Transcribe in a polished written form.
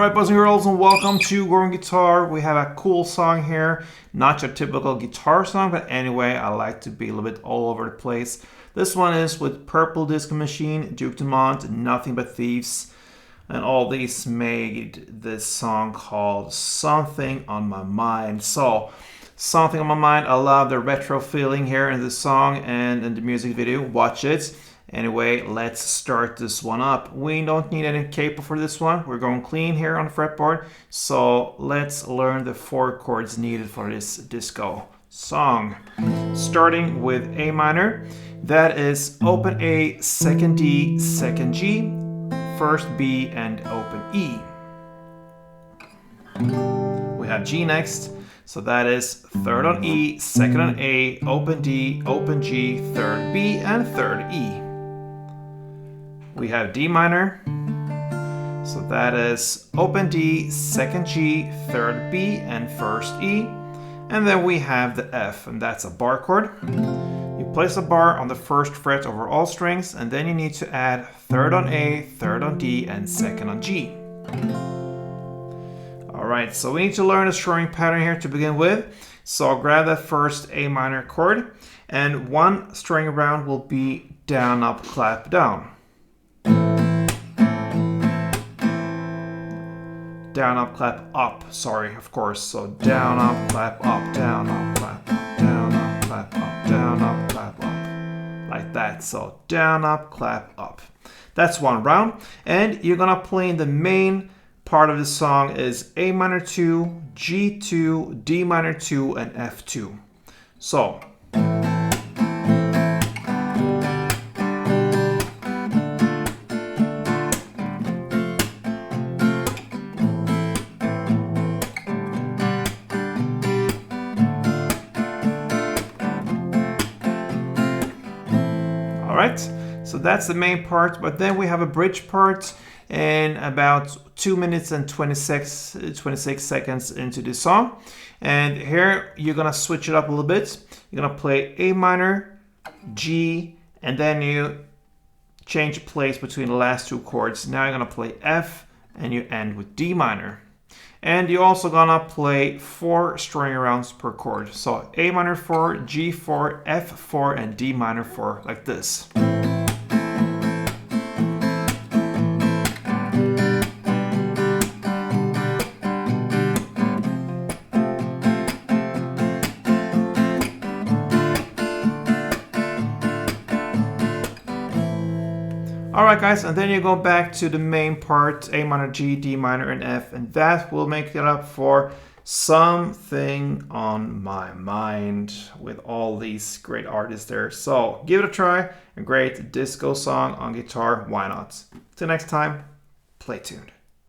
Alright, boys and girls, and welcome to Growing Guitar. We have a cool song here. Not your typical guitar song, but anyway, I like to be a little bit all over the place. This one is with Purple Disco Machine, DUMONT, Nothing But Thieves. And all these made this song called Something on My Mind. So, Something on My Mind, I love the retro feeling here in the song and in the music video. Watch it. Anyway, let's start this one up. We don't need any capo for this one. We're going clean here on the fretboard. So let's learn the 4 chords needed for this disco song. Starting with A minor. That is open A, second D, second G, first B, and open E. We have G next. So that is third on E, second on A, open D, open G, third B, and third E. We have D minor, so that is open D, second G, third B, and first E. And then we have the F, and that's a bar chord. You place a bar on the first fret over all strings, and then you need to add third on A, third on D, and second on G. Alright, so we need to learn a strumming pattern here to begin with. So I'll grab that first A minor chord, and one string around will be down, up, clap, down. Down, up, clap, up. Sorry, of course. So down, up, clap, up, down, up, clap, up, down, up, clap, up, down, up, clap, up. Like that. So down, up, clap, up. That's one round. And you're gonna play in the main part of the song is A minor 2, G2, D minor 2, and F2. So Alright, so that's the main part, but then we have a bridge part in about 2 minutes and 26 seconds into the song. And here you're gonna switch it up a little bit. You're gonna play A minor, G, and then you change place between the last 2 chords. Now you're gonna play F, and you end with D minor. And you're also gonna play 4 string rounds per chord. So A minor 4, G4, F4, and D minor 4, like this. Alright guys, and then you go back to the main part, A minor, G, D minor, and F, and that will make it up for Something on My Mind with all these great artists there. So give it a try, a great disco song on guitar, why not? Till next time, play tuned.